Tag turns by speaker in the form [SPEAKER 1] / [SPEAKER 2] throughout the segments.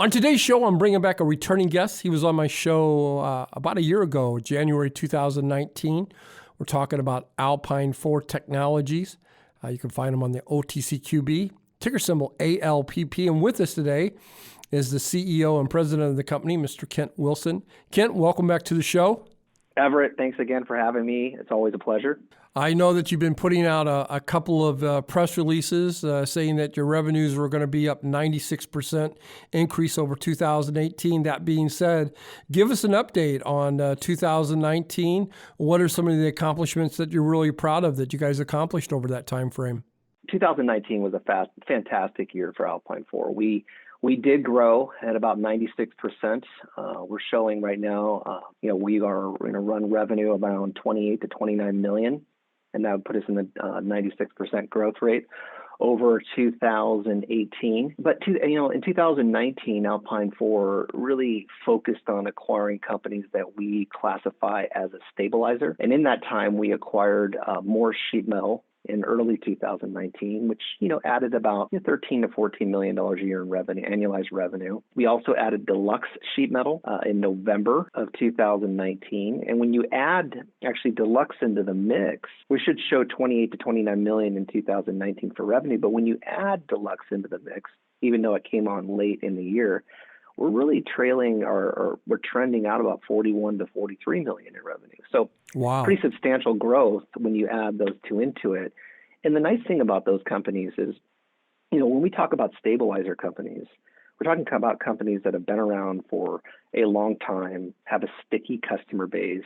[SPEAKER 1] On today's show, I'm bringing back a returning guest. He was on my show about a year ago, January 2019. We're talking about Alpine for Technologies. You can find him on the OTCQB, ticker symbol ALPP. And with us today is the CEO and president of the company, Mr. Kent Wilson. Kent, welcome back to the show.
[SPEAKER 2] Everett, thanks again for having me. It's always a pleasure.
[SPEAKER 1] I know that you've been putting out a couple of press releases saying that your revenues were going to be up 96% increase over 2018. That being said, give us an update on 2019. What are some of the accomplishments that you're really proud of that you guys accomplished over that time frame?
[SPEAKER 2] 2019 was a fantastic year for Alpine 4. We did grow at about 96%. We're showing right now, we are going to run revenue around 28 to 29 million, and that would put us in the 96% growth rate over 2018. But in 2019, Alpine 4 really focused on acquiring companies that we classify as a stabilizer. And in that time, we acquired more sheet metal in early 2019, which added about $13 to $14 million a year in revenue, annualized revenue. We also added deluxe sheet metal in November of 2019, and when you add actually deluxe into the mix, we should show 28 to 29 million in 2019 for revenue. But when you add deluxe into the mix, even though it came on late in the year, we're really trailing or we're trending out about 41 to 43 million in revenue. So
[SPEAKER 1] wow,
[SPEAKER 2] pretty substantial growth when you add those two into it. And the nice thing about those companies is, when we talk about stabilizer companies, we're talking about companies that have been around for a long time, have a sticky customer base,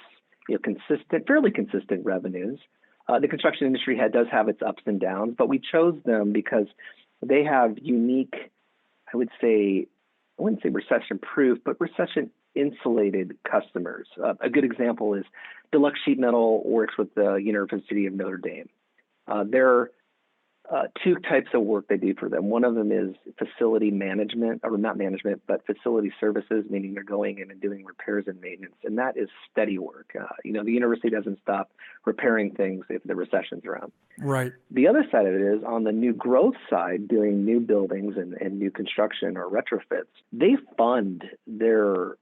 [SPEAKER 2] fairly consistent revenues. The construction industry does have its ups and downs, but we chose them because they have unique, I wouldn't say recession-proof, but recession-insulated customers. A good example is Deluxe Sheet Metal works with the University of Notre Dame. There are two types of work they do for them. One of them is facility management, or not management, but facility services, meaning they're going in and doing repairs and maintenance, and that is steady work. The university doesn't stop repairing things if the recession's around.
[SPEAKER 1] Right.
[SPEAKER 2] The other side of it is on the new growth side, doing new buildings and new construction or retrofits. They fund their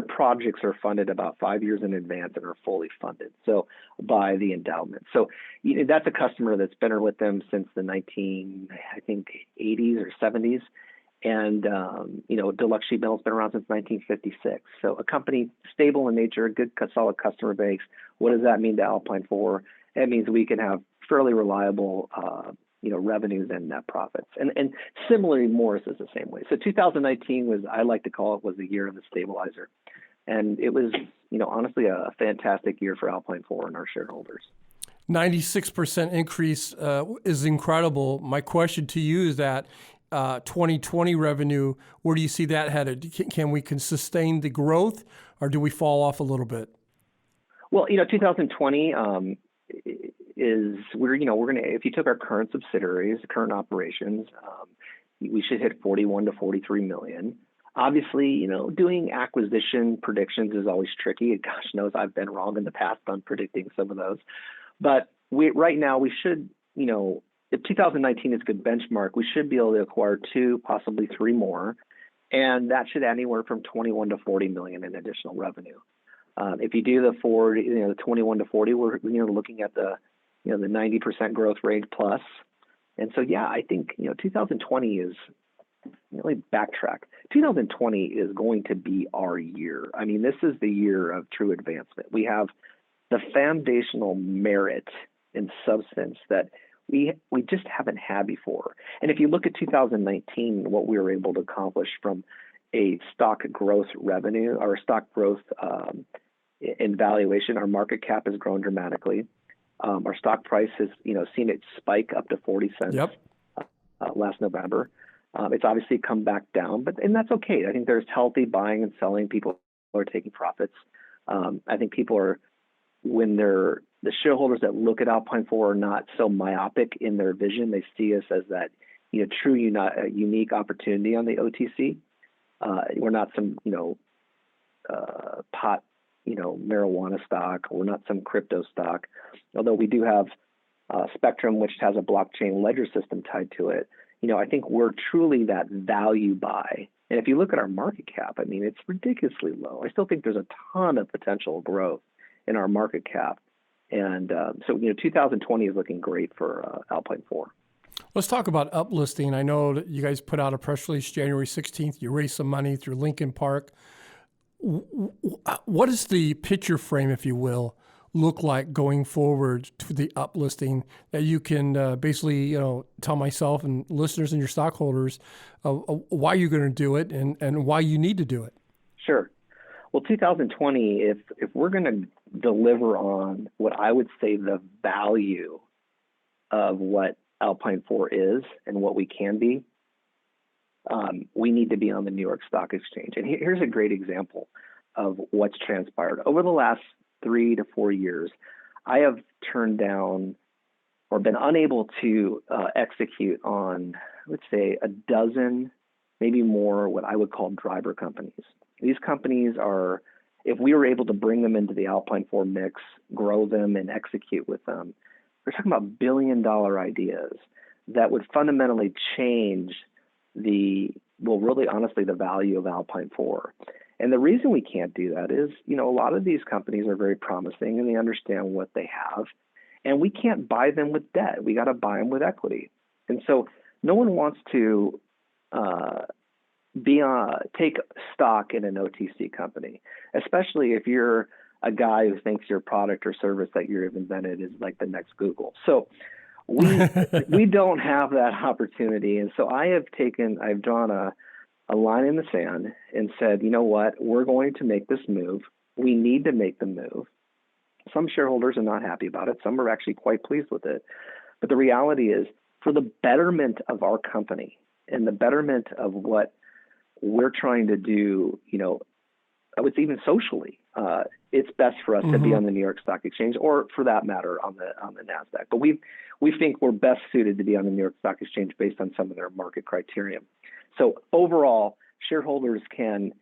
[SPEAKER 2] projects are funded about 5 years in advance and are fully funded. So by the endowment. So that's a customer that's been with them since the 80s or 70s. And, Deluxe Sheet Metal's been around since 1956. So a company stable in nature, a good, solid customer base. What does that mean to Alpine 4? It means we can have fairly reliable, revenues and net profits. And similarly, Morris is the same way. So 2019 I like to call it, was the year of the stabilizer. And it was, honestly, a fantastic year for Alpine 4 and our shareholders.
[SPEAKER 1] 96% increase is incredible. My question to you is that 2020 revenue, where do you see that headed? Can we sustain the growth, or do we fall off a little bit?
[SPEAKER 2] Well, 2020 is we're going to, if you took our current subsidiaries, current operations, we should hit 41 to 43 million. Obviously, doing acquisition predictions is always tricky. And gosh knows I've been wrong in the past on predicting some of those. But right now we should, if 2019 is a good benchmark, we should be able to acquire 2, possibly 3 more. And that should add anywhere from 21 to 40 million in additional revenue. If you do the 21 to 40, we're looking at the 90% growth rate plus. And so, I think 2020 is really backtrack. 2020 is going to be our year. I mean, this is the year of true advancement. We have the foundational merit and substance that we just haven't had before. And if you look at 2019, what we were able to accomplish from a stock growth revenue or stock growth in valuation, our market cap has grown dramatically. Our stock price has, seen it spike up to 40 cents last November. It's obviously come back down, and that's okay. I think there's healthy buying and selling. People are taking profits. I think people are, when the shareholders that look at Alpine 4 are not so myopic in their vision. They see us as that, true unique opportunity on the OTC. We're not some, pot, marijuana stock. We're not some crypto stock, although we do have Spectrum, which has a blockchain ledger system tied to it. I think we're truly that value buy And if you look at our market cap, I mean, it's ridiculously low. I still think there's a ton of potential growth in our market cap. And so, 2020 is looking great for Alpine 4.
[SPEAKER 1] Let's talk about uplisting. I know that you guys put out a press release January 16th. You raised some money through Lincoln Park. What is the picture frame, if you will, look like going forward to the uplisting that you can basically, tell myself and listeners and your stockholders why you're going to do it and why you need to do it?
[SPEAKER 2] Sure. Well, 2020, if we're going to deliver on what I would say the value of what Alpine 4 is and what we can be, we need to be on the New York Stock Exchange. And here's a great example of what's transpired. Over the last 3 to 4 years, I have turned down or been unable to execute on, let's say, a dozen, maybe more, what I would call driver companies. These companies are, if we were able to bring them into the Alpine 4 mix, grow them and execute with them, we're talking about billion-dollar ideas that would fundamentally change really honestly, the value of Alpine 4. And the reason we can't do that is, a lot of these companies are very promising and they understand what they have, and we can't buy them with debt. We got to buy them with equity. And so no one wants to take stock in an OTC company, especially if you're a guy who thinks your product or service that you've invented is like the next Google. So we don't have that opportunity. And so I've drawn a line in the sand and said, you know what, we're going to make this move. We need to make the move. Some shareholders are not happy about it. Some are actually quite pleased with it. But the reality is, for the betterment of our company and the betterment of what we're trying to do, I would say even socially, it's best for us to be on the New York Stock Exchange, or for that matter, on the NASDAQ. But we think we're best suited to be on the New York Stock Exchange based on some of their market criteria. So overall, shareholders can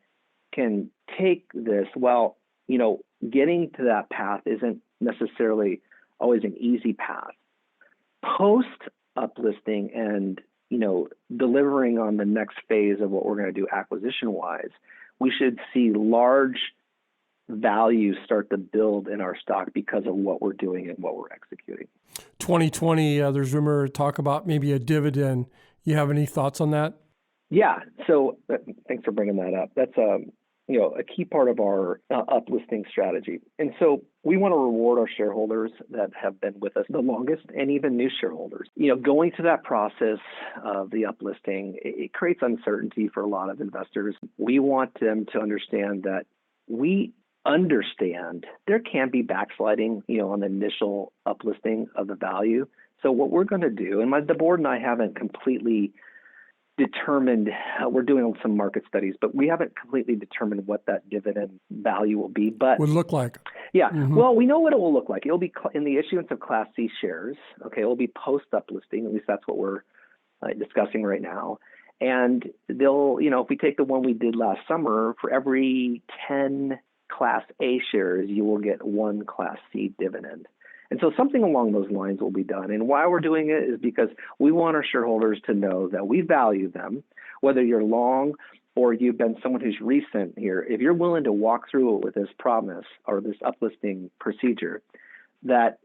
[SPEAKER 2] take this. Well, getting to that path isn't necessarily always an easy path. Post uplisting and delivering on the next phase of what we're going to do acquisition-wise, we should see large value start to build in our stock because of what we're doing and what we're executing. 2020,
[SPEAKER 1] there's rumor talk about maybe a dividend. You have any thoughts on that?
[SPEAKER 2] Yeah. So thanks for bringing that up. That's a key part of our uplisting strategy. And so we want to reward our shareholders that have been with us the longest, and even new shareholders. Going through that process of the uplisting, it creates uncertainty for a lot of investors. We want them to understand that we understand there can be backsliding, on the initial uplisting of the value. So what we're going to do, and the board and I haven't completely determined, we're doing some market studies, but we haven't completely determined what that dividend value will be. But
[SPEAKER 1] would look like.
[SPEAKER 2] Yeah. Well, we know what it will look like. It'll be in the issuance of Class C shares. Okay. It'll be post uplisting. At least that's what we're discussing right now. And they'll, if we take the one we did last summer, for every 10 Class A shares, you will get 1 Class C dividend. And so something along those lines will be done. And why we're doing it is because we want our shareholders to know that we value them, whether you're long or you've been someone who's recent here. If you're willing to walk through it with this promise or this uplisting procedure, that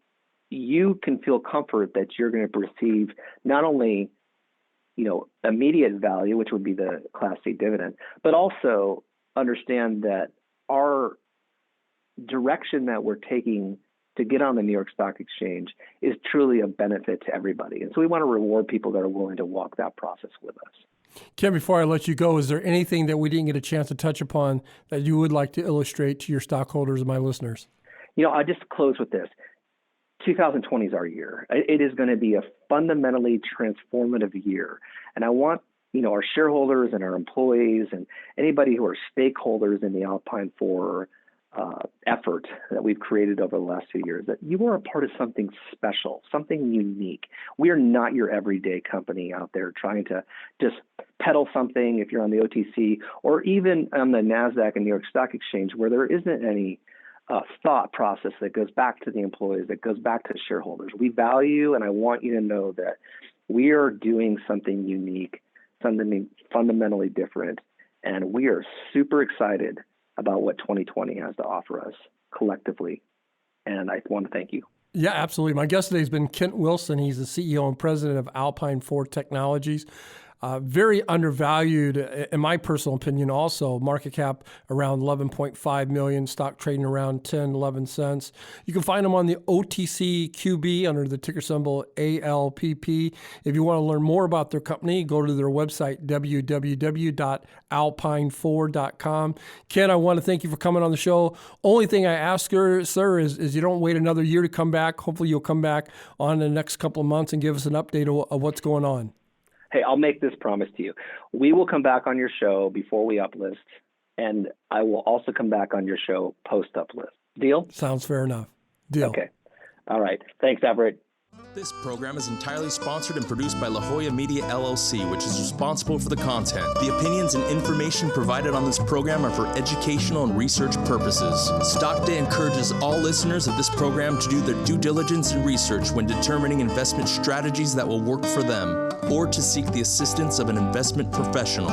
[SPEAKER 2] you can feel comfort that you're going to receive not only, immediate value, which would be the Class C dividend, but also understand that our direction that we're taking to get on the New York Stock Exchange is truly a benefit to everybody. And so we want to reward people that are willing to walk that process with us.
[SPEAKER 1] Ken, before I let you go, is there anything that we didn't get a chance to touch upon that you would like to illustrate to your stockholders and my listeners?
[SPEAKER 2] I'll just close with this. 2020 is our year. It is going to be a fundamentally transformative year. And I want, our shareholders and our employees and anybody who are stakeholders in the Alpine 4 effort that we've created over the last 2 years, that you are a part of something special, something unique. We are not your everyday company out there trying to just peddle something if you're on the OTC or even on the NASDAQ and New York Stock Exchange, where there isn't any thought process that goes back to the employees, that goes back to shareholders. We value, and I want you to know that we are doing something unique, something fundamentally different. And we are super excited about what 2020 has to offer us collectively. And I want to thank you.
[SPEAKER 1] Yeah, absolutely. My guest today has been Kent Wilson. He's the CEO and president of Alpine Technologies. Very undervalued, in my personal opinion also. Market cap around 11.5 million, stock trading around 10, 11 cents. You can find them on the OTCQB under the ticker symbol ALPP. If you want to learn more about their company, go to their website, www.alpine4.com. Ken, I want to thank you for coming on the show. Only thing I ask her, sir, is you don't wait another year to come back. Hopefully you'll come back on the next couple of months and give us an update of what's going on.
[SPEAKER 2] Hey, I'll make this promise to you. We will come back on your show before we uplist, and I will also come back on your show post-uplist. Deal?
[SPEAKER 1] Sounds fair enough. Deal.
[SPEAKER 2] Okay. All right. Thanks, Everett.
[SPEAKER 3] This program is entirely sponsored and produced by La Jolla Media LLC, which is responsible for the content. The opinions and information provided on this program are for educational and research purposes. Stockday encourages all listeners of this program to do their due diligence and research when determining investment strategies that will work for them, or to seek the assistance of an investment professional.